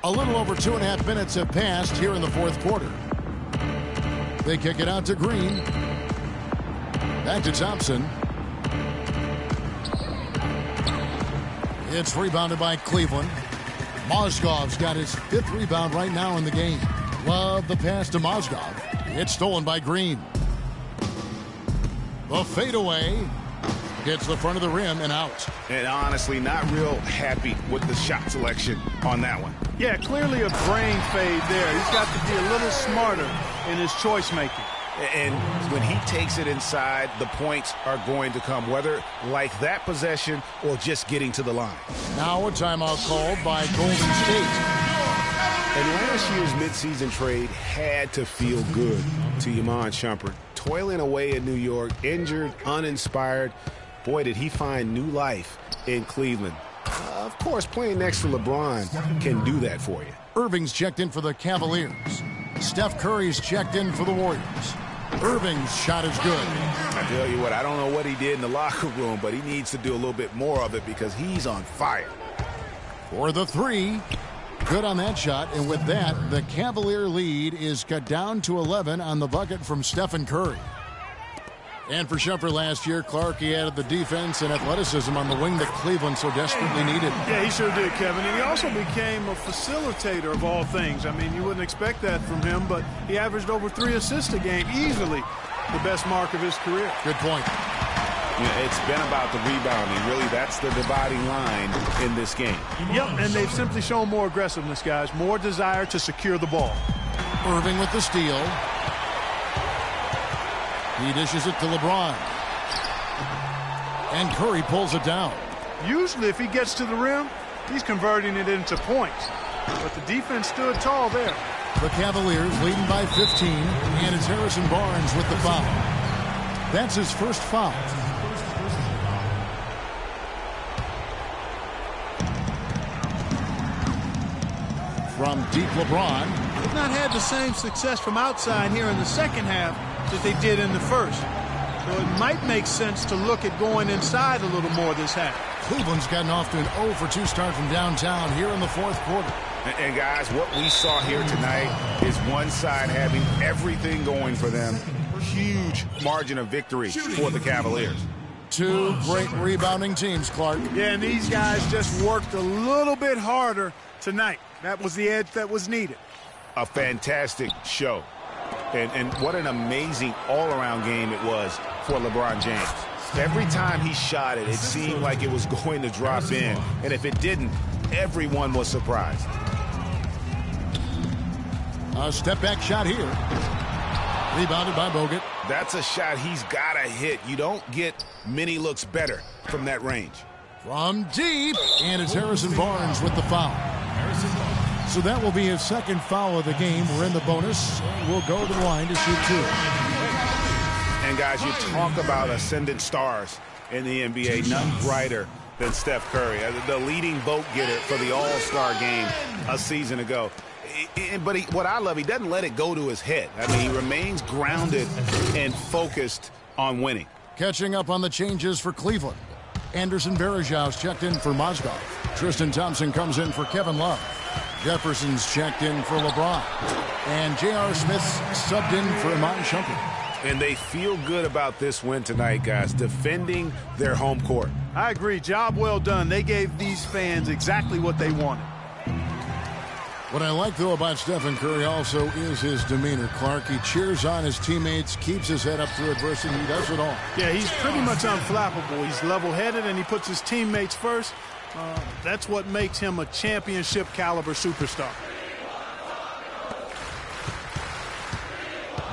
A little over 2.5 minutes have passed here in the fourth quarter. They kick it out to Green. Back to Thompson. It's rebounded by Cleveland. Mozgov's got his 5th rebound right now in the game. Love the pass to Mozgov. It's stolen by Green. The fadeaway hits the front of the rim and out. And honestly, not real happy with the shot selection on that one. Yeah, clearly a brain fade there. He's got to be a little smarter in his choice making. And when he takes it inside, the points are going to come, whether like that possession or just getting to the line. Now a timeout called by Golden State. And last year's midseason trade had to feel good to Iman Shumpert. Toiling away in New York, injured, uninspired. Boy, did he find new life in Cleveland. Of course, playing next to LeBron can do that for you. Irving's checked in for the Cavaliers. Steph Curry's checked in for the Warriors. Irving's shot is good. I tell you what, I don't know what he did in the locker room, but he needs to do a little bit more of it because he's on fire. For the 3. Good on that shot, and with that, the Cavalier lead is cut down to 11 on the bucket from Stephen Curry. And for Shumpert last year, Clark, he added the defense and athleticism on the wing that Cleveland so desperately needed. Yeah, he sure did, Kevin. And he also became a facilitator of all things. I mean, you wouldn't expect that from him, but he averaged over 3 assists a game, easily the best mark of his career. Good point. Yeah, it's been about the rebounding. Really, that's the dividing line in this game. Yep, and they've simply shown more aggressiveness, guys, more desire to secure the ball. Irving with the steal. He dishes it to LeBron. And Curry pulls it down. Usually, if he gets to the rim, he's converting it into points. But the defense stood tall there. The Cavaliers leading by 15, and it's Harrison Barnes with the foul. That's his first foul. From deep, LeBron. They've not had the same success from outside here in the second half that they did in the first. So it might make sense to look at going inside a little more this half. Cleveland's gotten off to an 0-for-2 start from downtown here in the fourth quarter. And guys, what we saw here tonight is one side having everything going for them. Huge margin of victory for the Cavaliers. 2 great rebounding teams, Clark. Yeah, and these guys just worked a little bit harder tonight. That was the edge that was needed. A fantastic show. And what an amazing all-around game it was for LeBron James. Every time he shot it, it seemed like it was going to drop in. And if it didn't, everyone was surprised. A step-back shot here. Rebounded by Bogut. That's a shot he's got to hit. You don't get many looks better from that range. From deep, and it's Harrison Barnes with the foul. So that will be his second foul of the game. We're in the bonus. We'll go to the line to shoot 2. And guys, you talk about ascendant stars in the NBA. None brighter than Steph Curry, the leading vote getter for the All-Star game a season ago. But what I love, he doesn't let it go to his head. I mean, he remains grounded and focused on winning. Catching up on the changes for Cleveland. Anderson Varejau's checked in for Mozgov. Tristan Thompson comes in for Kevin Love. Jefferson's checked in for LeBron. And J.R. Smith's subbed in for Iman Shumpert. And they feel good about this win tonight, guys, defending their home court. I agree. Job well done. They gave these fans exactly what they wanted. What I like, though, about Stephen Curry also is his demeanor, Clark. He cheers on his teammates, keeps his head up through adversity. He does it all. Yeah, he's pretty much unflappable. He's level-headed, and he puts his teammates first. That's what makes him a championship-caliber superstar.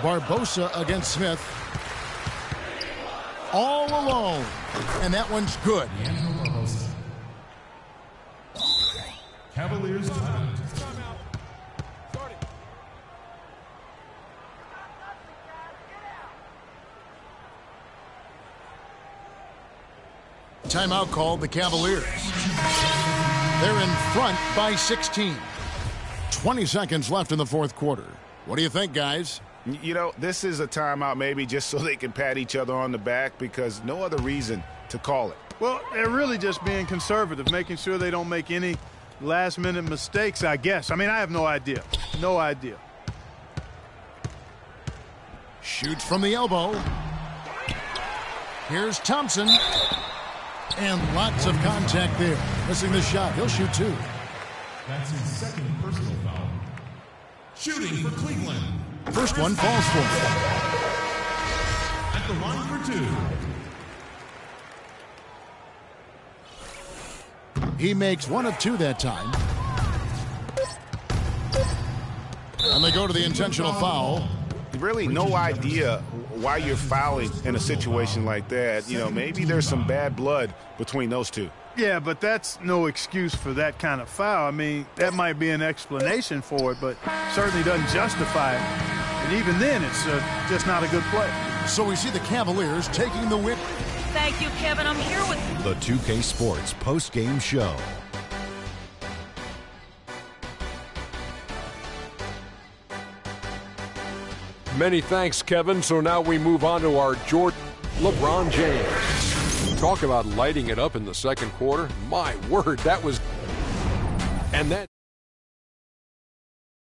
Barbosa against Smith. All alone. And that one's good. Cavaliers timeout. Timeout called the Cavaliers. They're in front by 16. 20 seconds left in the fourth quarter. What do you think, guys? You know, this is a timeout maybe just so they can pat each other on the back because no other reason to call it. Well, they're really just being conservative, making sure they don't make any Last-minute mistakes, I guess. I mean, I have no idea. No idea. Shoots from the elbow. Here's Thompson. And lots of contact there. Missing the shot. He'll shoot 2. That's his second personal foul. Shooting for Cleveland. First one falls for him. At the line for 2. He makes 1 of 2 that time. And they go to the intentional foul. Really no idea why you're fouling in a situation like that. You know, maybe there's some bad blood between those two. Yeah, but that's no excuse for that kind of foul. I mean, that might be an explanation for it, but certainly doesn't justify it. And even then, it's just not a good play. So we see the Cavaliers taking the win. Thank you, Kevin. I'm here with The 2K Sports post-game show. Many thanks, Kevin. So now we move on to our LeBron James. Talk about lighting it up in the second quarter. My word, that was... And that...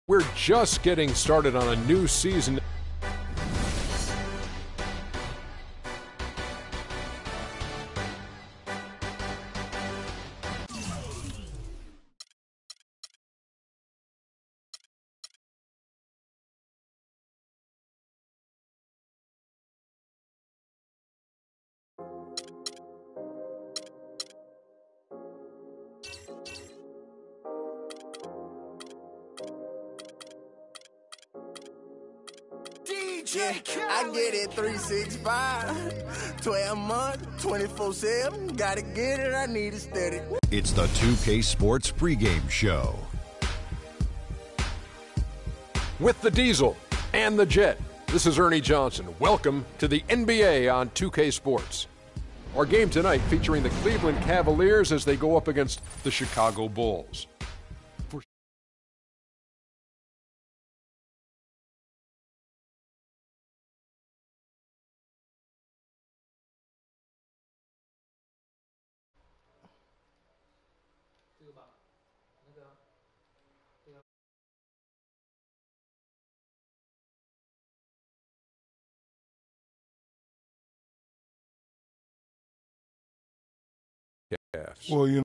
We're just getting started on a new season. I get it 365, 12 months, 24/7. Gotta get it, I need it steady. It's the 2K Sports pregame show. With the Diesel and the Jet, this is Ernie Johnson. Welcome to the NBA on 2K Sports. Our game tonight featuring the Cleveland Cavaliers as they go up against the Chicago Bulls. Well, you know.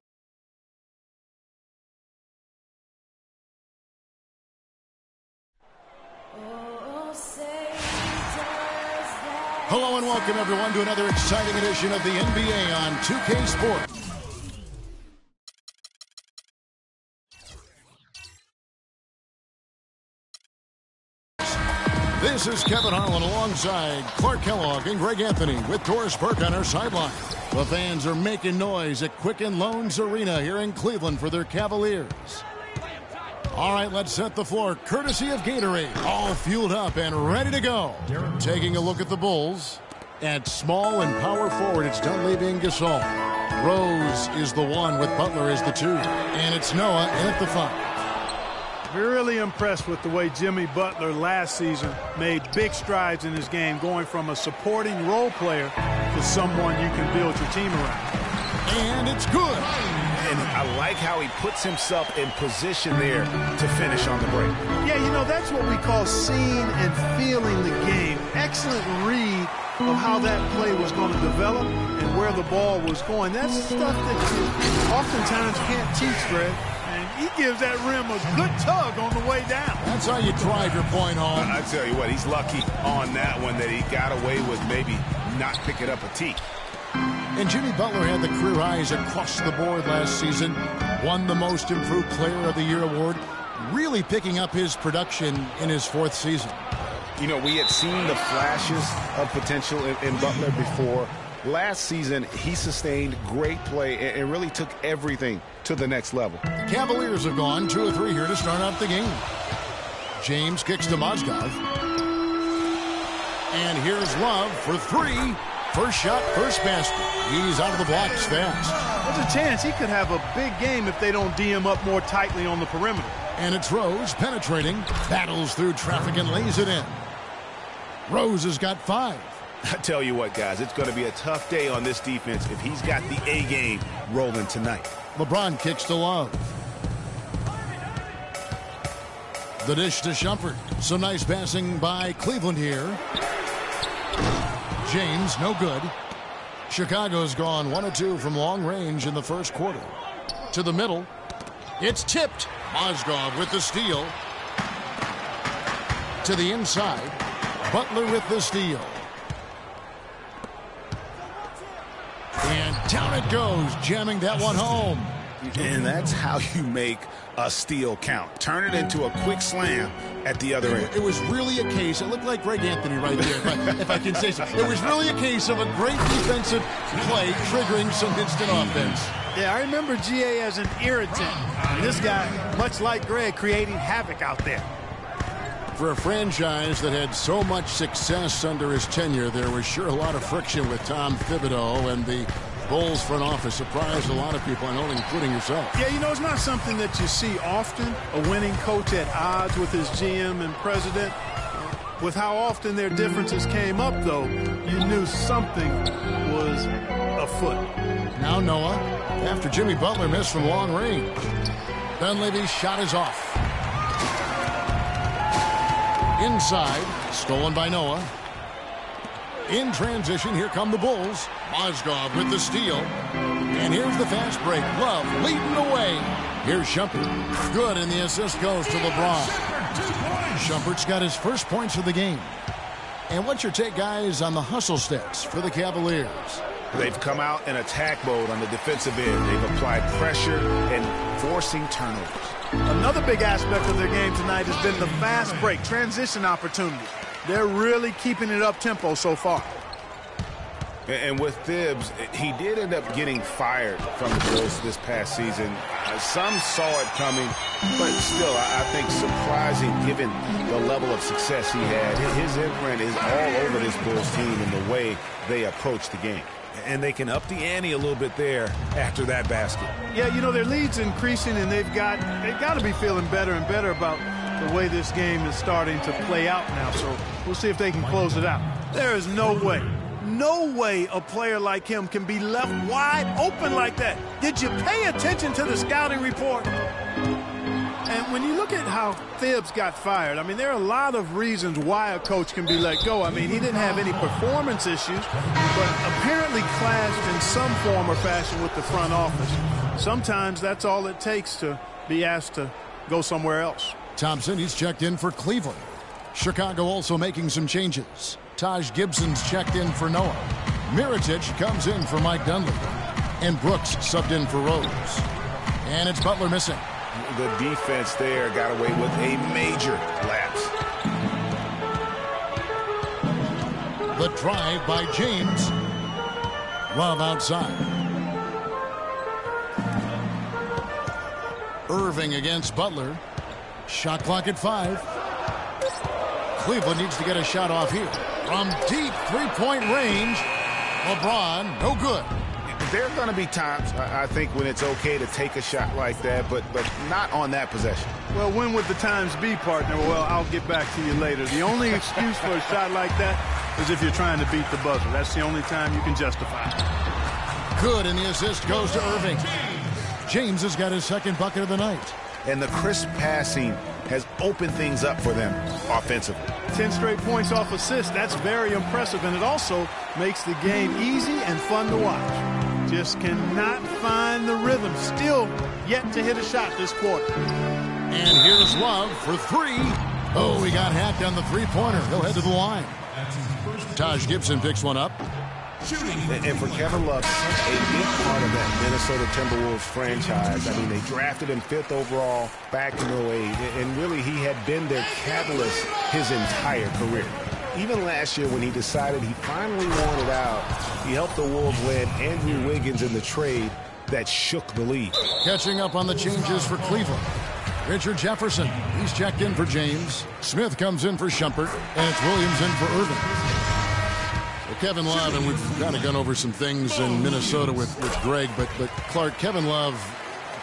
Hello and welcome everyone to another exciting edition of the NBA on 2K Sports. This is Kevin Harlan alongside Clark Kellogg and Greg Anthony with Doris Burke on our sideline. The fans are making noise at Quicken Loans Arena here in Cleveland for their Cavaliers. All right, let's set the floor courtesy of Gatorade. All fueled up and ready to go. Taking a look at the Bulls. At small and power forward, it's Dunleavy and Gasol. Rose is the 1 with Butler as the 2. And it's Noah at the 5. Really impressed with the way Jimmy Butler last season made big strides in his game, going from a supporting role player to someone you can build your team around. And it's good. And I like how he puts himself in position there to finish on the break. Yeah, you know, that's what we call seeing and feeling the game. Excellent read of how that play was going to develop and where the ball was going. That's stuff that you oftentimes can't teach, Greg. He gives that rim a good tug on the way down. That's how you drive your point home. I tell you what, he's lucky on that one that he got away with maybe not picking up a tee. And Jimmy Butler had the career highs across the board last season. Won the Most Improved Player of the Year award. Really picking up his production in his 4th season. You know, we had seen the flashes of potential in Butler before. Last season, he sustained great play and really took everything to the next level. The Cavaliers have gone 2 of 3 here to start out the game. James kicks to Mozgov. And here's Love for 3. First shot, first basket. He's out of the blocks fast. There's a chance he could have a big game if they don't D him up more tightly on the perimeter. And it's Rose penetrating, battles through traffic and lays it in. Rose has got 5. I tell you what, guys, it's going to be a tough day on this defense if he's got the A game rolling tonight. LeBron kicks to Love. The dish to Shumpert. Some nice passing by Cleveland here. James, no good. Chicago's gone 1 of 2 from long range in the first quarter. To the middle. It's tipped. Mozgov with the steal. To the inside. Butler with the steal. And down it goes, jamming that one home. And that's how you make a steal count. Turn it into a quick slam at the other end. It was really a case, it looked like Greg Anthony right there, if I can say so. It was really a case of a great defensive play triggering some instant offense. Yeah, I remember GA as an irritant. And this guy, much like Greg, creating havoc out there. For a franchise that had so much success under his tenure, there was sure a lot of friction with Tom Thibodeau, and the Bulls front office surprised a lot of people, I know, including yourself. Yeah, you know, it's not something that you see often, a winning coach at odds with his GM and president. With how often their differences came up, though, you knew something was afoot. Now Noah, after Jimmy Butler missed from long range. Dunleavy's shot is off. Inside, stolen by Noah. In transition, here come the Bulls. Mozgov with the steal. And here's the fast break. Love leading the way. Here's Shumpert. Good, and the assist goes to LeBron. Shumpert's got his first points of the game. And what's your take, guys, on the hustle stats for the Cavaliers? They've come out in attack mode on the defensive end. They've applied pressure and forcing turnovers. Another big aspect of their game tonight has been the fast break, transition opportunity. They're really keeping it up-tempo so far. And with Thibs, he did end up getting fired from the Bulls this past season. Some saw it coming, but still, I think surprising given the level of success he had. His imprint is all over this Bulls team in the way they approach the game. And they can up the ante a little bit there after that basket. Yeah, you know, their lead's increasing, and they've got to be feeling better and better about the way this game is starting to play out now. So we'll see if they can close it out. There is no way a player like him can be left wide open like that. Did you pay attention to the scouting report? And when you look at how Thibs got fired, I mean, there are a lot of reasons why a coach can be let go. I mean, he didn't have any performance issues, but apparently clashed in some form or fashion with the front office. Sometimes that's all it takes to be asked to go somewhere else. Thompson, he's checked in for Cleveland. Chicago also making some changes. Taj Gibson's checked in for Noah. Mirotic comes in for Mike Dunleavy. And Brooks subbed in for Rose. And it's Butler missing. The defense there got away with a major lapse. The drive by James. Love outside. Irving against Butler. Shot clock at 5. Cleveland needs to get a shot off here. From deep three-point range, LeBron, no good. There are going to be times, I think, when it's okay to take a shot like that, but not on that possession. Well, when would the times be, partner? Well, I'll get back to you later. The only excuse for a shot like that is if you're trying to beat the buzzer. That's the only time you can justify it. Good, and the assist goes to Irving. James has got his second bucket of the night. And the crisp passing has opened things up for them offensively. 10 straight points off assists. That's very impressive, and it also makes the game easy and fun to watch. Just cannot find the rhythm. Still yet to hit a shot this quarter. And here's Love for 3. Oh, he got hacked on the three-pointer. He'll head to the line. Taj Gibson picks one up. And for Kevin Love, such a big part of that Minnesota Timberwolves franchise. I mean, they drafted him 5th overall back in 08, and really he had been their catalyst his entire career. Even last year when he decided he finally wanted out, he helped the Wolves land Andrew Wiggins in the trade that shook the league. Catching up on the changes for Cleveland. Richard Jefferson, he's checked in for James. Smith comes in for Shumpert, and it's Williams in for Irving. Well, Kevin Love, and we've kind of gone over some things in Minnesota with Greg, but Clark, Kevin Love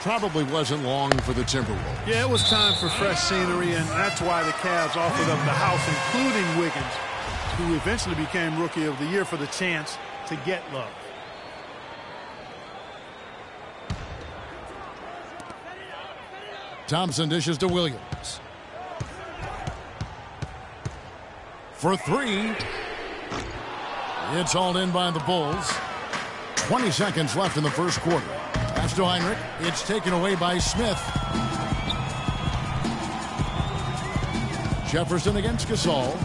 probably wasn't long for the Timberwolves. Yeah, it was time for fresh scenery, and that's why the Cavs offered up the house, including Wiggins, who eventually became Rookie of the Year, for the chance to get Love. Thompson dishes to Williams. for three. It's hauled in by the Bulls. 20 seconds left in the first quarter. Pass to Heinrich. It's taken away by Smith. Jefferson against Gasol.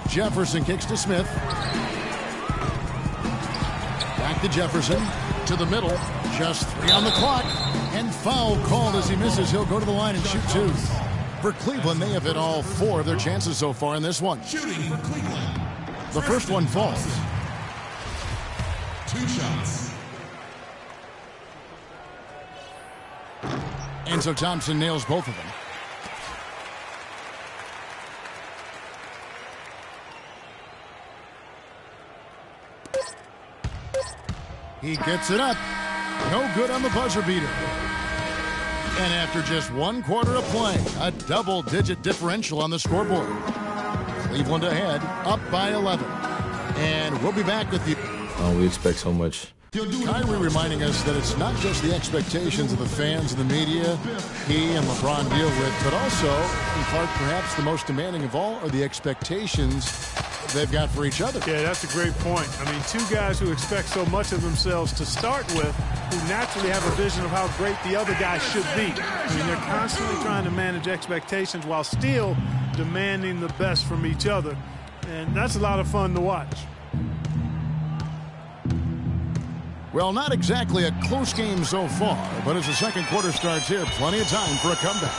Jefferson kicks to Smith. Back to Jefferson. To the middle. Just 3 on the clock. And foul called as he misses. He'll go to the line and shoot 2. For Cleveland, they have hit all 4 of their chances so far in this one. Shooting for Cleveland. The first one falls. 2 shots. And so Thompson nails both of them. He gets it up. No good on the buzzer beater. And after just 1 quarter of play, a double-digit differential on the scoreboard. Cleveland ahead, up by 11. And we'll be back with you. We expect so much. Kyrie reminding us that it's not just the expectations of the fans and the media he and LeBron deal with, but also, in part, perhaps the most demanding of all are the expectations they've got for each other. Yeah, that's a great point. I mean, 2 guys who expect so much of themselves to start with, who naturally have a vision of how great the other guy should be. I mean, they're constantly trying to manage expectations while still demanding the best from each other. And that's a lot of fun to watch. Well, not exactly a close game so far, but as the second quarter starts here, plenty of time for a comeback.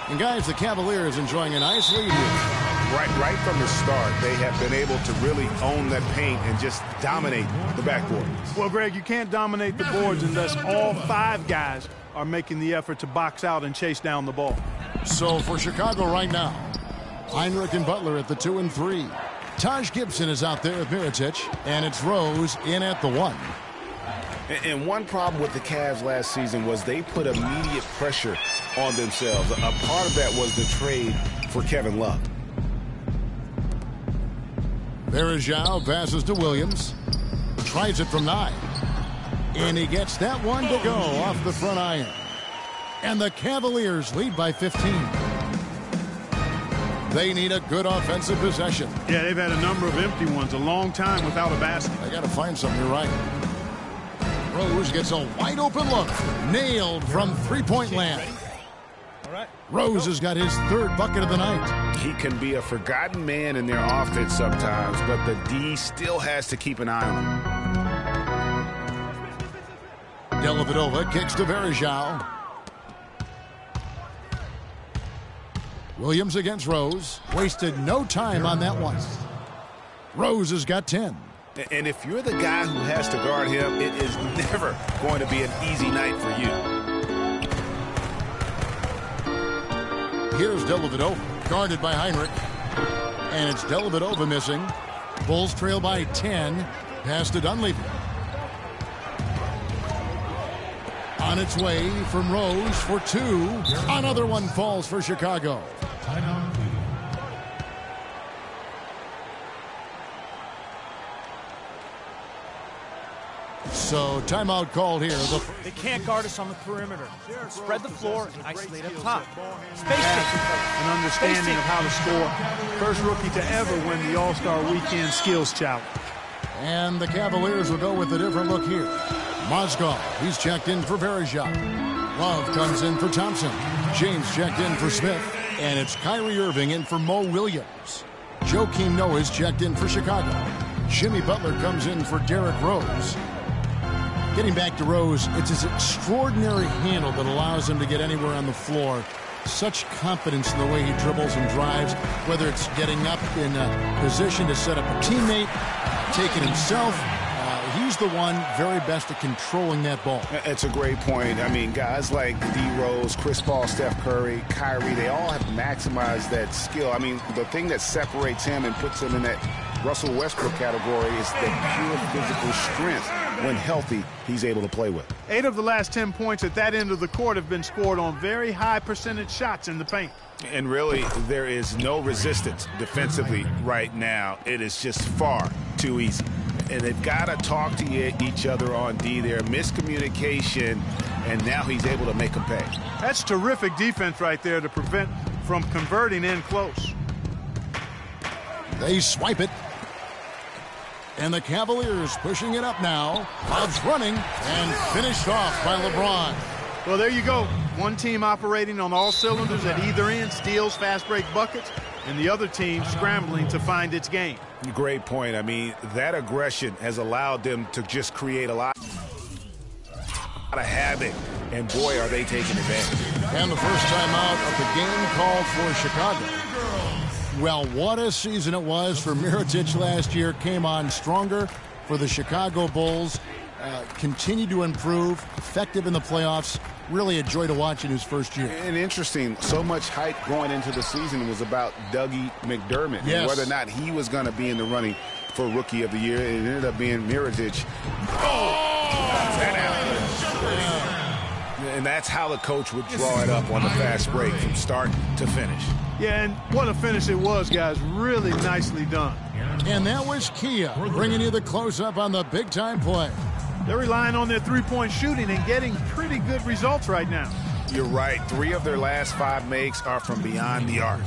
And guys, the Cavaliers enjoying a nice lead here. Right from the start, they have been able to really own that paint and just dominate the backboard. Well, Greg, you can't dominate the boards unless all 5 guys are making the effort to box out and chase down the ball. So for Chicago right now, Heinrich and Butler at the 2 and 3. Taj Gibson is out there with Mirotic, and it's Rose in at the 1. And one problem with the Cavs last season was they put immediate pressure on themselves. A part of that was the trade for Kevin Love. There is Zhao, passes to Williams. Tries it from 9. And he gets that one to go off the front iron. And the Cavaliers lead by 15. They need a good offensive possession. Yeah, they've had a number of empty ones, a long time without a basket. They got to find something, you're right. Rose gets a wide open look. Nailed from three-point land. Rose has got his 3rd bucket of the night. He can be a forgotten man in their offense sometimes, but the D still has to keep an eye on him. Dellavedova kicks to Verjao. Williams against Rose. Wasted no time on that one. Rose has got 10. And if you're the guy who has to guard him, it is never going to be an easy night for you. Here's Dellavedova, guarded by Heinrich. And it's Dellavedova missing. Bulls trail by 10. Pass to Dunleavy. On its way from Rose for 2. Another one falls for Chicago. So timeout called here. They can't guard us on the perimeter. Spread the floor and isolate up top. An understanding of how to score. First rookie to ever win the All-Star Weekend Skills Challenge. And the Cavaliers will go with a different look here. Mozgov, he's checked in for Verjao. Love comes in for Thompson. James checked in for Smith. And it's Kyrie Irving in for Mo Williams. Joakim Noah's checked in for Chicago. Jimmy Butler comes in for Derrick Rose. Getting back to Rose, it's his extraordinary handle that allows him to get anywhere on the floor. Such confidence in the way he dribbles and drives, whether it's getting up in a position to set up a teammate, take it himself. He's the one very best at controlling that ball. It's a great point. I mean, guys like D. Rose, Chris Paul, Steph Curry, Kyrie, they all have maximized that skill. I mean, the thing that separates him and puts him in that Russell Westbrook category is the pure physical strength. When healthy, he's able to play with. 8 of the last 10 points at that end of the court have been scored on very high percentage shots in the paint. And really, there is no resistance defensively right now. It is just far too easy. And they've got to talk to each other on D there. Miscommunication, and now he's able to make them pay. That's terrific defense right there to prevent from converting in close. They swipe it. And the Cavaliers pushing it up now. Hobbs running and finished off by LeBron. Well, there you go. One team operating on all cylinders at either end, steals, fast break buckets, and the other team scrambling to find its game. Great point. I mean, that aggression has allowed them to just create a lot of havoc. And boy, are they taking advantage. And the first time out of the game called for Chicago. Well, what a season it was for Mirotic last year. Came on stronger for the Chicago Bulls. Continued to improve. Effective in the playoffs. Really a joy to watch in his first year. And interesting, so much hype going into the season was about Dougie McDermott. Yes. And whether or not he was going to be in the running for Rookie of the Year. It ended up being Mirotic. And that's how the coach would draw it up on the fast break from start to finish. Yeah, and what a finish it was, guys. Really nicely done. And that was Kia bringing you the close-up on the big-time play. They're relying on their three-point shooting and getting pretty good results right now. You're right. 3 of their last 5 makes are from beyond the arc.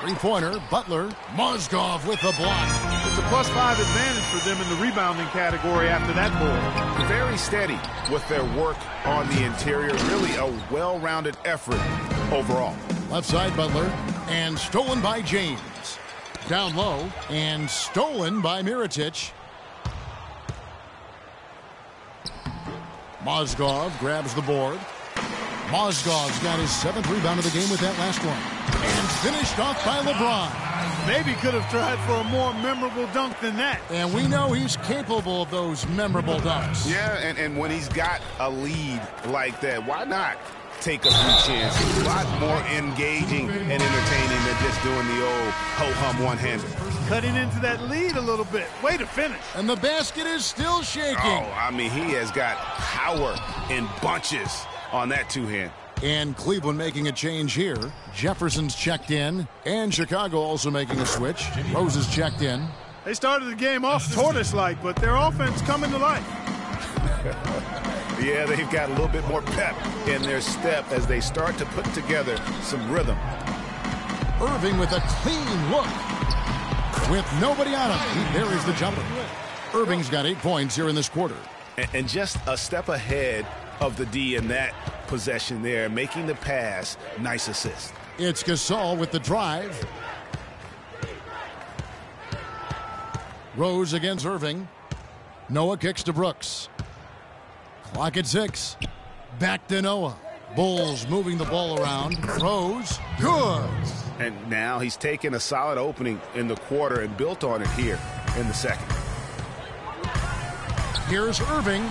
Three-pointer, Butler, Mozgov with the block. It's a +5 advantage for them in the rebounding category after that board. Very steady with their work on the interior. Really a well-rounded effort overall. Left side, Butler, and stolen by James. Down low, and stolen by Mirotic. Mozgov grabs the board. Mozgov's got his 7th rebound of the game with that last one. And finished off by LeBron. Maybe could have tried for a more memorable dunk than that. And we know he's capable of those memorable dunks. Yeah, and when he's got a lead like that, why not take a few chances? A lot more engaging and entertaining than just doing the old ho-hum one-hander. Cutting into that lead a little bit. Way to finish. And the basket is still shaking. Oh, I mean, he has got power in bunches on that two-hand. And Cleveland making a change here. Jefferson's checked in. And Chicago also making a switch. Rose is checked in. They started the game off tortoise-like, but their offense coming to life. Yeah, they've got a little bit more pep in their step as they start to put together some rhythm. Irving with a clean look. With nobody on him, he buries the jumper. Irving's got 8 points here in this quarter. And just a step ahead of the D in that possession there, making the pass. Nice assist. It's Gasol with the drive. Rose against Irving. Noah kicks to Brooks. Clock at 6. Back to Noah. Bulls moving the ball around. Rose, good. And now he's taken a solid opening in the quarter and built on it here in the second. Here's Irving.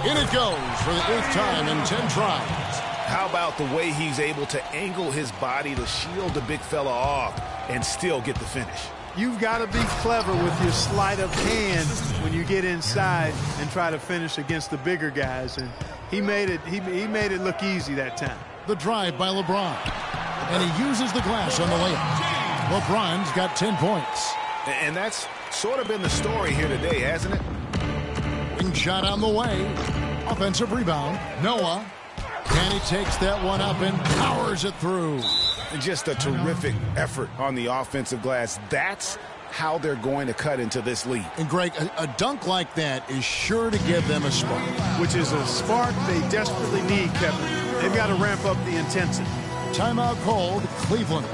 In it goes for the 8th time in 10 tries. How about the way he's able to angle his body to shield the big fella off and still get the finish? You've got to be clever with your sleight of hand when you get inside and try to finish against the bigger guys. And he made it look easy that time. The drive by LeBron. And he uses the glass on the layup. LeBron's got 10 points. And that's sort of been the story here today, hasn't it? Wing shot on the way. Offensive rebound. Noah. And he takes that one up and powers it through. Just a terrific effort on the offensive glass. That's how they're going to cut into this lead. And Greg, a dunk like that is sure to give them a spark. Which is a spark they desperately need, Kevin. They've got to ramp up the intensity. Timeout called, Cleveland.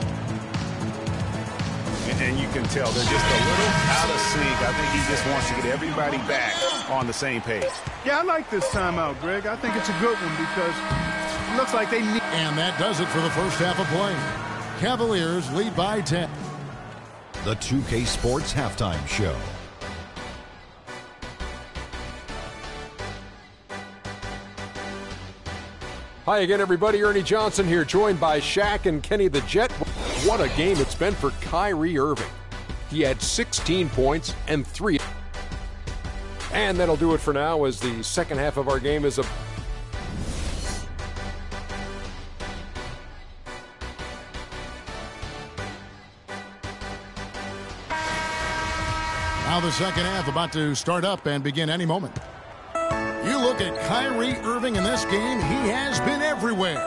And you can tell they're just a little out of sync. I think he just wants to get everybody back on the same page. Yeah, I like this timeout, Greg. I think it's a good one because it looks like they need... And that does it for the first half of play. Cavaliers lead by 10. The 2K Sports Halftime Show. Hi again, everybody. Ernie Johnson here, joined by Shaq and Kenny the Jet. What a game it's been for Kyrie Irving. He had 16 points and 3. And that'll do it for now as the second half of our game is a... Now the second half about to start up and begin any moment. You look at Kyrie Irving in this game, he has been everywhere.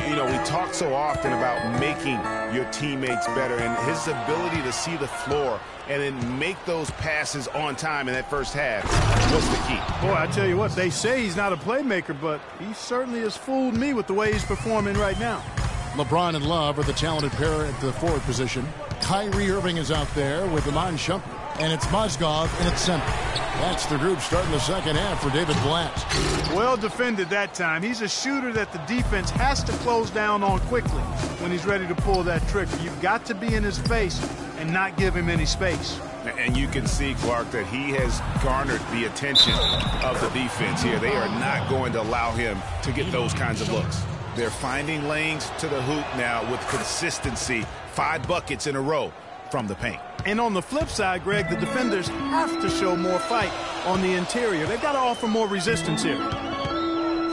You know, we talk so often about making your teammates better, and his ability to see the floor and then make those passes on time in that first half was the key. Boy, I tell you what, they say he's not a playmaker, but he certainly has fooled me with the way he's performing right now. LeBron and Love are the talented pair at the forward position. Kyrie Irving is out there with Iman Shumpert, and it's Mozgov in its center. That's the group starting the second half for David Blatt. Well defended that time. He's a shooter that the defense has to close down on quickly when he's ready to pull that trigger. You've got to be in his face and not give him any space. And you can see, Clark, that he has garnered the attention of the defense here. They are not going to allow him to get those kinds of looks. They're finding lanes to the hoop now with consistency. 5 buckets in a row from the paint. And on the flip side, Greg, the defenders have to show more fight on the interior. They've got to offer more resistance here.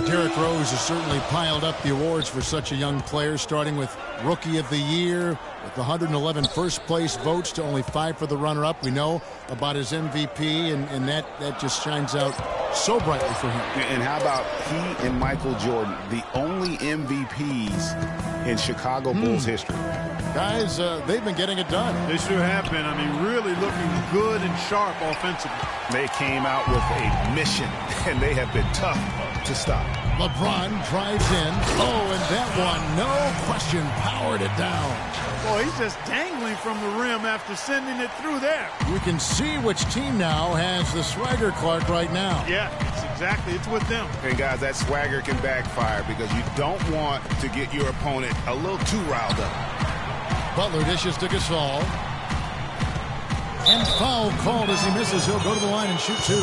Derrick Rose has certainly piled up the awards for such a young player, starting with Rookie of the Year, with 111 first-place votes to only 5 for the runner-up. We know about his MVP, and that just shines out so brightly for him. And how about he and Michael Jordan, the only MVPs in Chicago Bulls history? Guys, they've been getting it done. They sure have been. I mean, really looking good and sharp offensively. They came out with a mission, and they have been tough to stop. LeBron drives in. Oh, and that one, no question, powered it down. Boy, he's just dangling from the rim after sending it through there. We can see which team now has the swagger, Clark, right now. Yeah, it's with them. And, guys, that swagger can backfire because you don't want to get your opponent a little too riled up. Butler dishes to Gasol. And foul called as he misses. He'll go to the line and shoot 2.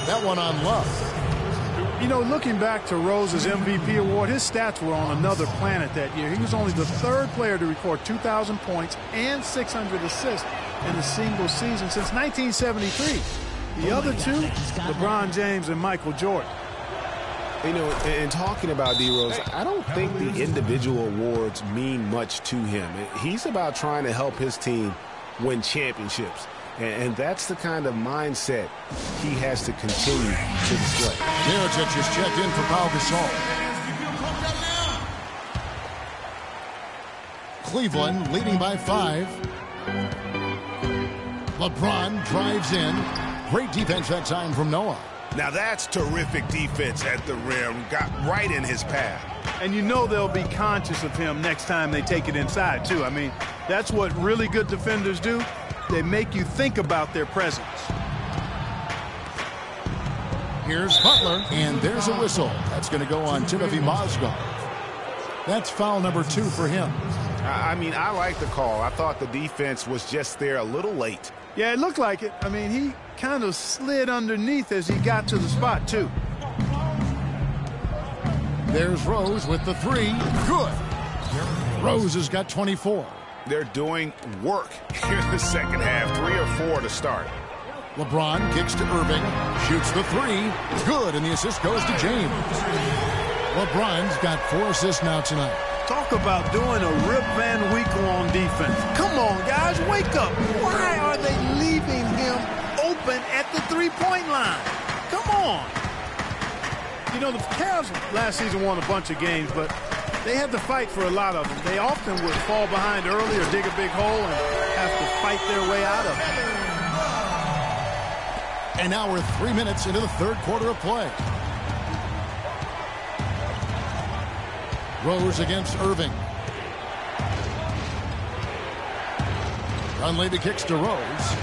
That one on Love. You know, looking back to Rose's MVP award, his stats were on another planet that year. He was only the 3rd player to record 2,000 points and 600 assists in a single season since 1973. The other 2, LeBron James and Michael Jordan. You know, in talking about D-Rose, I don't think the individual awards mean much to him. He's about trying to help his team win championships. And that's the kind of mindset he has to continue to display. Mirotic is checked in for Pau Gasol. Cleveland leading by 5. LeBron drives in. Great defense that time from Noah. Now that's terrific defense at the rim. Got right in his path. And you know they'll be conscious of him next time they take it inside, too. I mean, that's what really good defenders do. They make you think about their presence. Here's Butler, and there's a whistle. That's going to go on Timothy Mozgov. That's foul number 2 for him. I mean, I like the call. I thought the defense was just there a little late. Yeah, it looked like it. I mean, he kind of slid underneath as he got to the spot, too. There's Rose with the 3. Good. Rose has got 24. They're doing work here in the second half. 3 or 4 to start. LeBron kicks to Irving. Shoots the 3. Good, and the assist goes to James. LeBron's got 4 assists now tonight. Talk about doing a Rip Van Winkle on defense. Come on, guys, wake up. Why are they leaving him open at the 3-point line? Come on. You know, the Cavs last season won a bunch of games, but they had to fight for a lot of them. They often would fall behind early or dig a big hole and have to fight their way out of it. And now we're 3 minutes into the 3rd quarter of play. Rose against Irving. Dunleavy kicks to Rose.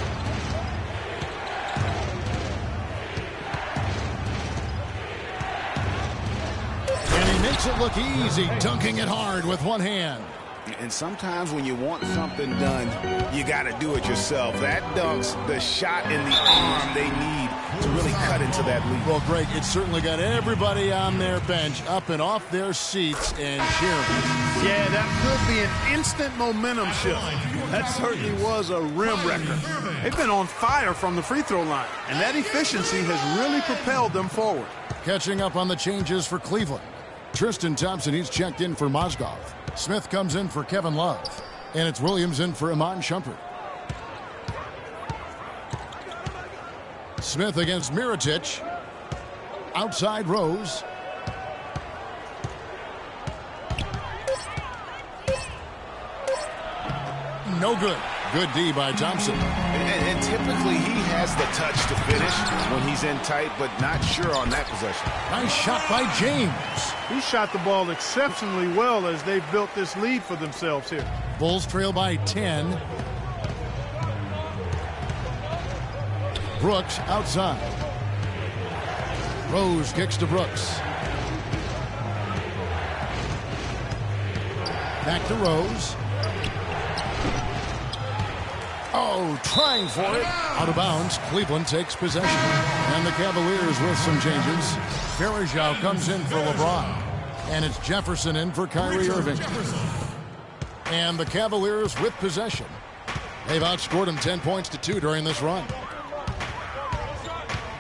And he makes it look easy, dunking it hard with one hand. And sometimes when you want something done, you got to do it yourself. That dunks the shot in the arm they need to really cut into that lead. Well, Greg, it certainly got everybody on their bench up and off their seats and cheering. Yeah, that could be an instant momentum shift. That certainly was a rim wrecker. They've been on fire from the free throw line, and that efficiency has really propelled them forward. Catching up on the changes for Cleveland. Tristan Thompson, he's checked in for Mozgov. Smith comes in for Kevin Love. And it's Williams in for Iman Shumpert. Smith against Mirotic. no good. Good D by Thompson. And typically he has the touch to finish when he's in tight, but not sure on that possession. Nice shot by James. He shot the ball exceptionally well as they've built this lead for themselves here. Bulls trail by 10. Brooks outside. Rose kicks to Brooks. Back to Rose. Oh, trying for it. Out of bounds. Cleveland takes possession. And the Cavaliers with some changes. Varejao comes in for LeBron. And it's Jefferson in for Kyrie Irving. And the Cavaliers with possession. They've outscored them 10 points to 2 during this run.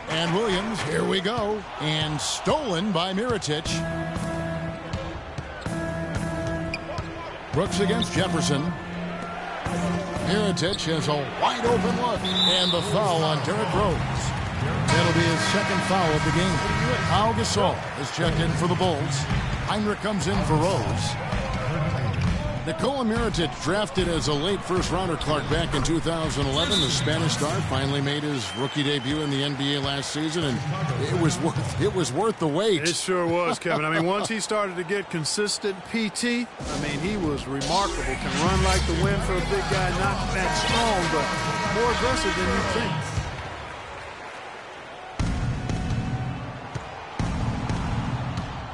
And Williams, here we go. And stolen by Mirotic. Brooks against Jefferson. Mirotic has a wide open look. And the foul on Derrick Rose. That'll be his second foul of the game. Pau Gasol is checked in for the Bulls. Heinrich comes in for Rose. Nikola Mirotic, drafted as a late first-rounder, Clark, back in 2011. The Spanish star finally made his rookie debut in the NBA last season, and it was worth the wait. It sure was, Kevin. I mean, once he started to get consistent PT, I mean, he was remarkable. Can run like the wind for a big guy, not that strong, but more aggressive than you think.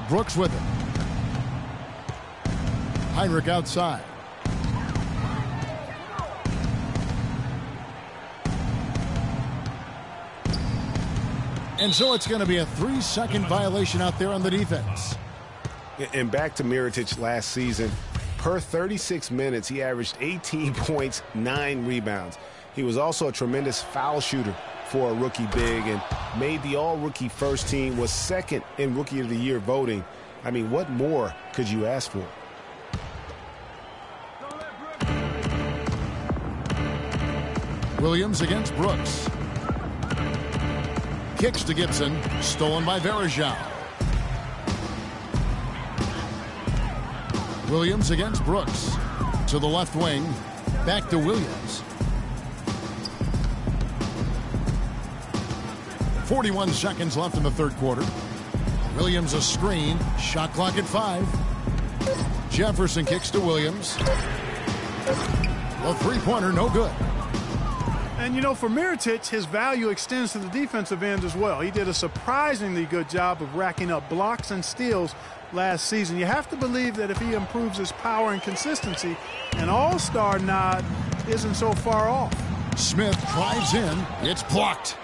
Brooks with it. Heinrich outside. And so it's going to be a 3-second violation out there on the defense. And back to Mirotic last season. Per 36 minutes, he averaged 18 points, 9 rebounds. He was also a tremendous foul shooter for a rookie big and made the all-rookie first team, was second in Rookie of the Year voting. I mean, what more could you ask for? Williams against Brooks. Kicks to Gibson. Stolen by Varejao. Williams against Brooks. To the left wing. Back to Williams. 41 seconds left in the third quarter. Williams a screen. Shot clock at 5. Jefferson kicks to Williams. The three-pointer no good. And, you know, for Mirotic, his value extends to the defensive end as well. He did a surprisingly good job of racking up blocks and steals last season. You have to believe that if he improves his power and consistency, an all-star nod isn't so far off. Smith drives in. It's blocked.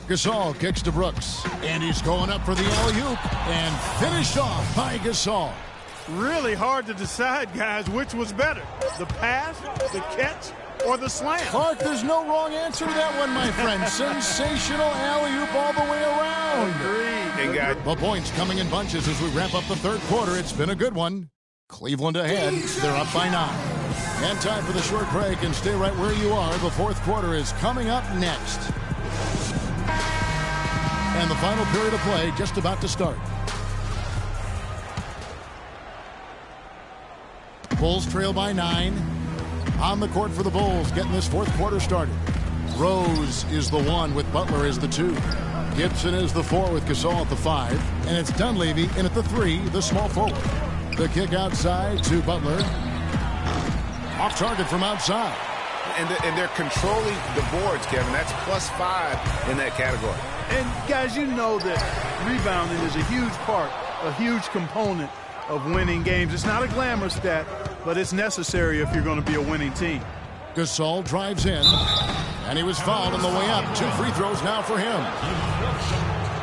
Gasol kicks to Brooks. And he's going up for the alley-oop. And finished off by Gasol. Really hard to decide, guys, which was better, the pass, the catch, or the slam. Clark, there's no wrong answer to that one, my friend. Sensational alley-oop all the way around. Agreed. The points coming in bunches as we wrap up the third quarter. It's been a good one. Cleveland ahead. They're up by 9. And time for the short break, and stay right where you are. The fourth quarter is coming up next. And the final period of play just about to start. Bulls trail by 9. On the court for the Bulls, getting this fourth quarter started. Rose is the 1 with Butler as the 2. Gibson is the 4 with Gasol at the 5. And it's Dunleavy in at the 3, the small forward. The kick outside to Butler. Off target from outside. And they're controlling the boards, Kevin. That's +5 in that category. And, guys, you know that rebounding is a huge part, a huge component of winning games. It's not a glamour stat, but it's necessary if you're going to be a winning team. Gasol drives in, and he was fouled on the way up. 2 free throws now for him.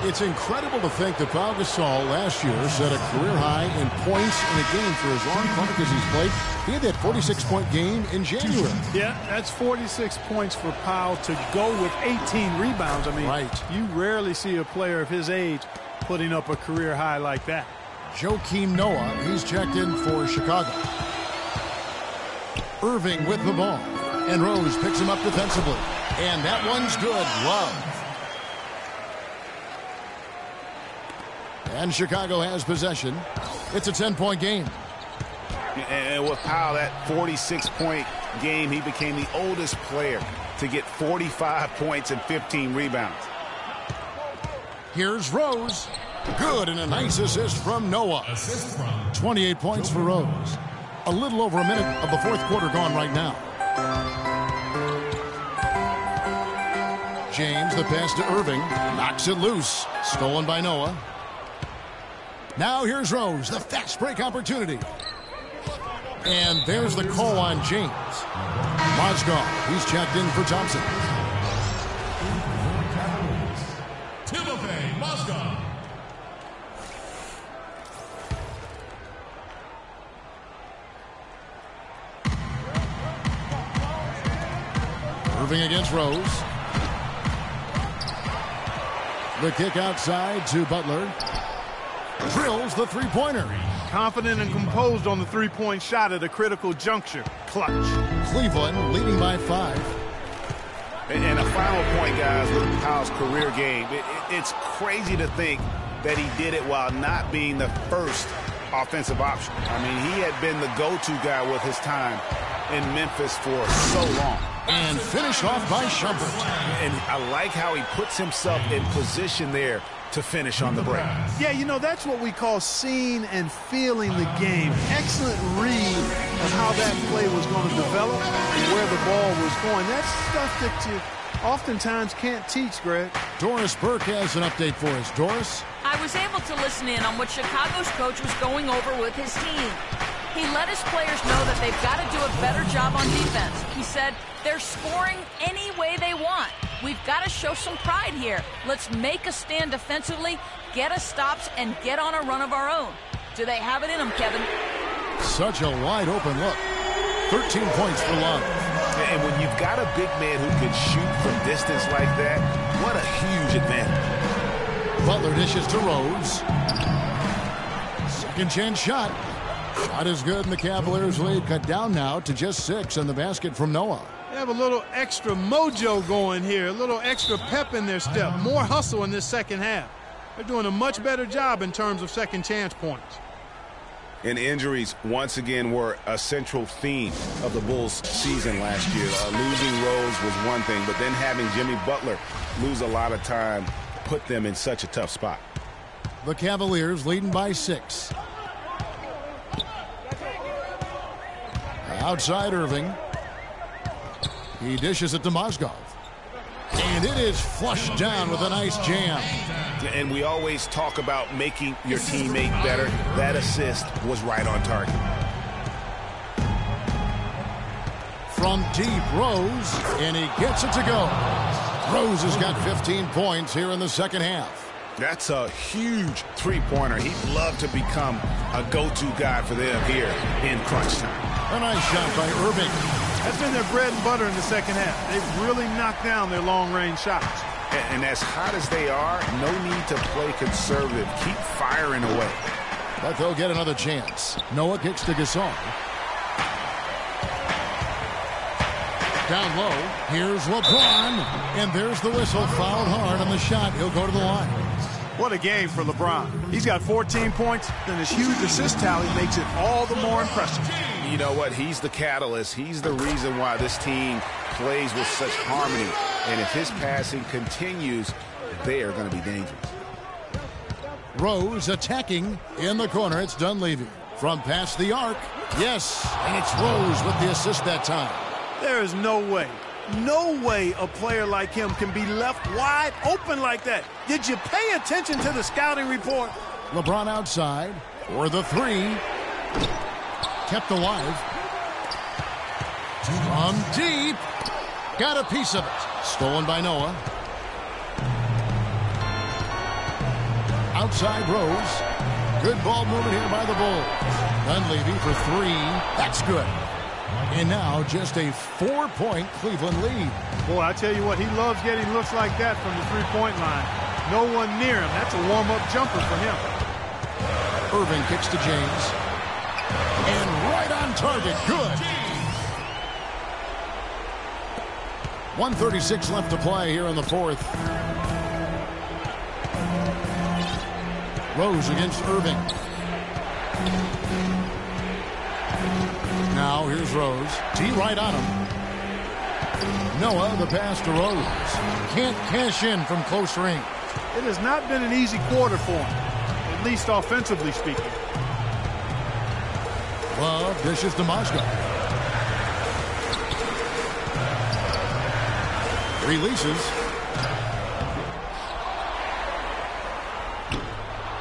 It's incredible to think that Pau Gasol last year set a career high in points in a game for as long as he's played. He had that 46-point game in January. Yeah, that's 46 points for Pau to go with 18 rebounds. I mean, right. You rarely see a player of his age putting up a career high like that. Joakim Noah, he's checked in for Chicago. Irving with the ball. And Rose picks him up defensively. And that one's good. Love. And Chicago has possession. It's a 10-point game. And with Powell, that 46-point game, he became the oldest player to get 45 points and 15 rebounds. Here's Rose. Good, and a nice assist from Noah. 28 points for Rose. A little over a minute of the fourth quarter gone right now. James, the pass to Irving. Knocks it loose. Stolen by Noah. Now here's Rose, the fast break opportunity. And there's the call on James. Mozgov, he's checked in for Thompson. Timothy Mozgov. Irving against Rose. The kick outside to Butler. Drills the three-pointer. Confident and composed on the three-point shot at a critical juncture. Clutch. Cleveland leading by 5. And a final point, guys, with Powell's career game. It's crazy to think that he did it while not being the first offensive option. I mean, he had been the go-to guy with his time in Memphis for so long. And finished off by Shumpert. And I like how he puts himself in position there to finish on the break. Yeah, you know, that's what we call seeing and feeling the game. Excellent read of how that play was going to develop and where the ball was going. That's stuff that you oftentimes can't teach, Greg. Doris Burke has an update for us. Doris? I was able to listen in on what Chicago's coach was going over with his team. He let his players know that they've got to do a better job on defense. He said they're scoring any way they want. We've got to show some pride here. Let's make a stand defensively, get us stops, and get on a run of our own. Do they have it in them, Kevin? Such a wide open look. 13 points for Love. And when you've got a big man who can shoot from distance like that, what a huge advantage. Butler dishes to Rose. Second chance shot. Shot is good, and the Cavaliers lead cut down now to just 6 on the basket from Noah. They have a little extra mojo going here, a little extra pep in their step, more hustle in this second half. They're doing a much better job in terms of second chance points. And injuries, once again, were a central theme of the Bulls' season last year. Losing Rose was one thing, but then having Jimmy Butler lose a lot of time put them in such a tough spot. The Cavaliers leading by 6. Outside Irving. He dishes it to Mozgov. And it is flushed down with a nice jam. And we always talk about making your teammate better. That assist was right on target. From deep, Rose, and he gets it to go. Rose has got 15 points here in the second half. That's a huge three-pointer. He'd love to become a go-to guy for them here in crunch time. A nice shot by Irving. That's been their bread and butter in the second half. They've really knocked down their long-range shots. And as hot as they are, no need to play conservative. Keep firing away. But they'll get another chance. Noah kicks to Gasol. Down low, here's LeBron. And there's the whistle, fouled hard on the shot. He'll go to the line. What a game for LeBron. He's got 14 points, and his huge assist tally makes it all the more impressive. You know what? He's the catalyst. He's the reason why this team plays with such harmony. And if his passing continues, they are going to be dangerous. Rose attacking in the corner. It's Dunleavy. From past the arc. Yes, and it's Rose with the assist that time. There is no way a player like him can be left wide open like that. Did you pay attention to the scouting report? LeBron outside for the 3. Kept alive. From deep. Got a piece of it. Stolen by Noah. Outside Rose. Good ball movement here by the Bulls. Dunleavy for 3. That's good. And now just a 4-point Cleveland lead. Boy, I tell you what, he loves getting looks like that from the three-point line. No one near him. That's a warm-up jumper for him. Irving kicks to James. And right on target. Good. 1:36 left to play here in the fourth. Rose against Irving. Now here's Rose. T right on him. Noah, the pass to Rose. Can't cash in from close range. It has not been an easy quarter for him, at least offensively speaking. Love dishes to Moscow. Releases.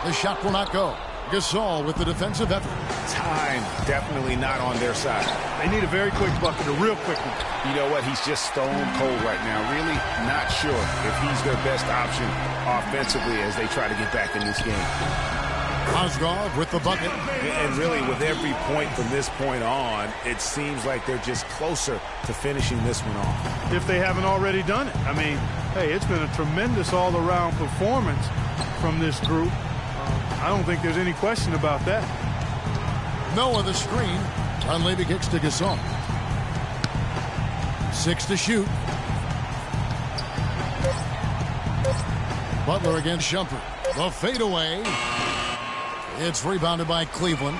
The shot will not go. Gasol with the defensive effort. Time definitely not on their side. They need a very quick bucket, a real quick one. You know what? He's just stone cold right now. Really not sure if he's their best option offensively as they try to get back in this game. Mozgov with the bucket. And really, with every point from this point on, it seems like they're just closer to finishing this one off. If they haven't already done it. I mean, hey, it's been a tremendous all-around performance from this group. I don't think there's any question about that. Noah the screen. Dunleavy kicks to Gasol. 6 to shoot. Butler against Shumpert. The fadeaway. It's rebounded by Cleveland.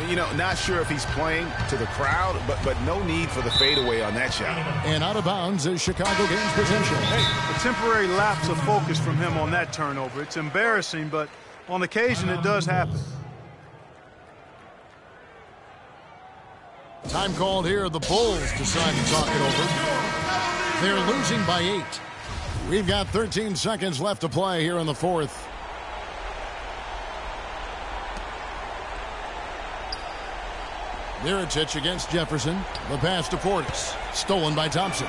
You know, not sure if he's playing to the crowd, but no need for the fadeaway on that shot. And out of bounds is Chicago gains possession. Hey, a temporary lapse of focus from him on that turnover. It's embarrassing, but on occasion it does happen. Time called here. The Bulls decide to talk it over. They're losing by 8. We've got 13 seconds left to play here in the fourth. Mirotic against Jefferson. The pass to Portis. Stolen by Thompson.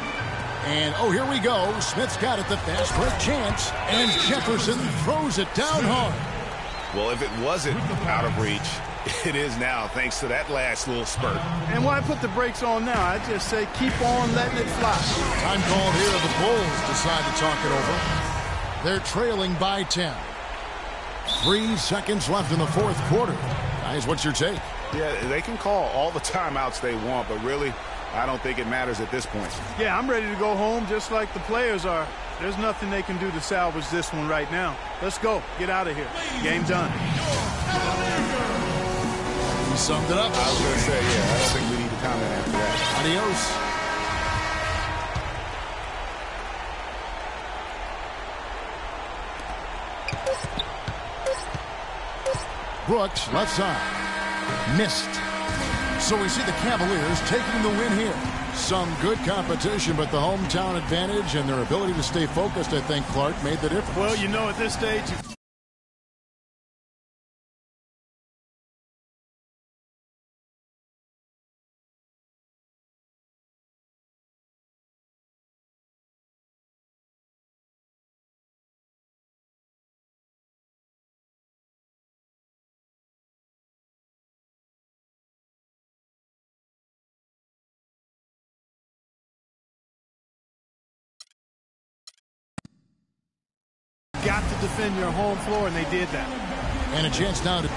And, oh, here we go. Smith's got it, the fast break chance. And Jefferson throws it down hard. Well, if it wasn't out of reach, it is now, thanks to that last little spurt. And why put the brakes on now? I just say keep on letting it fly. Time called here. The Bulls decide to talk it over. They're trailing by 10. 3 seconds left in the fourth quarter. Guys, what's your take? Yeah, they can call all the timeouts they want, but really, I don't think it matters at this point. Yeah, I'm ready to go home just like the players are. There's nothing they can do to salvage this one right now. Let's go. Get out of here. Game done. He summed it up. I was going to say, yeah, I don't think we need to comment after that. Adios. Brooks, left side. Missed. So we see the Cavaliers taking the win here. Some good competition, but the hometown advantage and their ability to stay focused, I think, Clark, made the difference. Well, you know, at this stage, got to defend your home floor, and they did that. And a chance now to...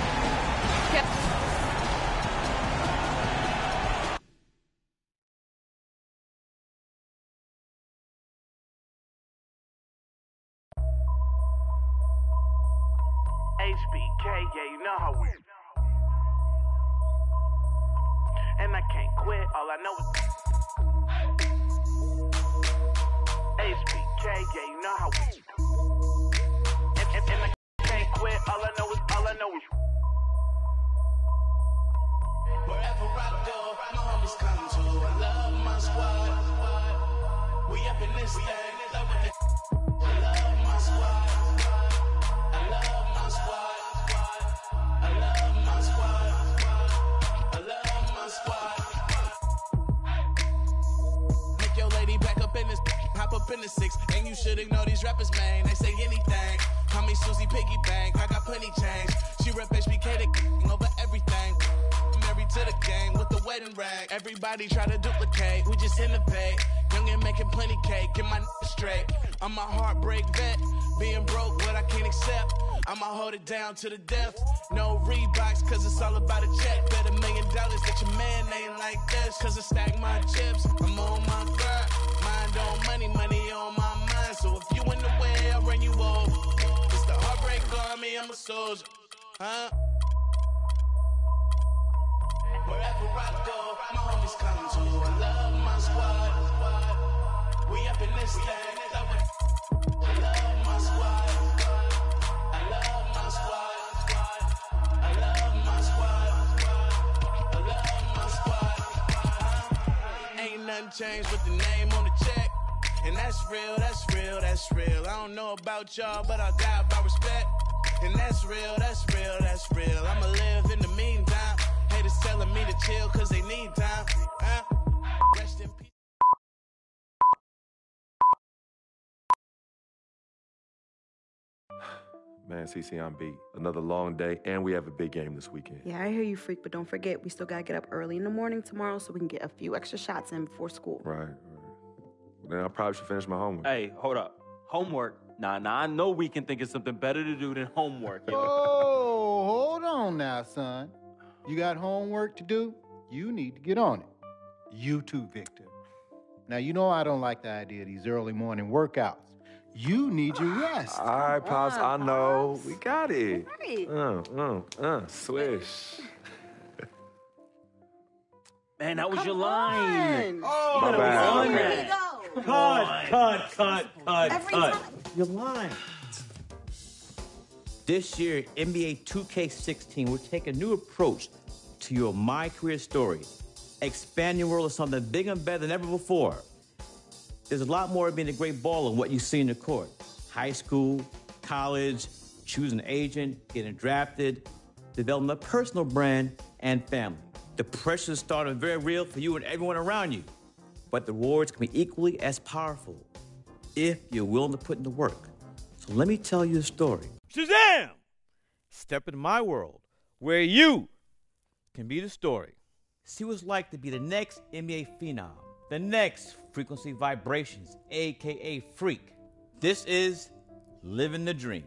Yep. HBK, yeah, you know how we... And I can't quit, all I know is... HBK, yeah, you know how we... And I can't quit, all I know is... Wherever I go, my homies come to. I love my squad. We up in this thing, love it. I love my squad. I love my squad. I love my squad. I love my squad. Make your lady back up in this, hop up in the 6, and you should ignore these rappers, man. They say anything. Call me Susie Piggy Bank. I got plenty change. She rep HBK over everything. Married to the game with the wedding rag. Everybody try to duplicate. We just innovate. Young and making plenty cake. Get my straight. I'm a heartbreak vet. Being broke, what I can't accept. I'ma hold it down to the death. No Reeboks, cause it's all about a check. Bet $1 million that your man ain't like this. Cause I stack my chips. I'm on my grind. Mind on money, money on my mind. So if you in the way, I'll run you over. It's the heartbreak army, I'm a soldier. Huh? Wherever I go, my always come to. I love my squad. We up in this thing. I love my squad. I love my squad. I love my squad. I love my squad. Ain't nothing changed with the name on the check. And that's real, that's real, that's real. I don't know about y'all, but I got my respect. And that's real, that's real, that's real. I'ma live in the meantime. Haters telling me to chill cause they need time. Rest in peace. Man, CC, I'm beat. Another long day, and we have a big game this weekend. Yeah, I hear you, freak, but don't forget, we still gotta get up early in the morning tomorrow so we can get a few extra shots in before school. Right. Then I probably should finish my homework. Hey, hold up. Homework? Nah, I know we can think of something better to do than homework. Oh, hold on now, son. You got homework to do? You need to get on it. You too, Victor. Now, you know I don't like the idea of these early morning workouts. You need your rest. All right, Pops, I know. Pops. We got it. Right. Swish. Man, that was your line. Oh, my bad. Way to go. Cut. Every time. Your line. This year, NBA 2K16 will take a new approach to your My Career story. Expand your world of something bigger and better than ever before. There's a lot more of being a great baller than what you see in the court. High school, college, choosing an agent, getting drafted, developing a personal brand, and family. The pressure is starting very real for you and everyone around you. But the rewards can be equally as powerful if you're willing to put in the work. So let me tell you a story. Shazam! Step into my world where you can be the story. See what it's like to be the next NBA phenom, the next Frequency Vibrations, a.k.a. Freak. This is Living the Dream.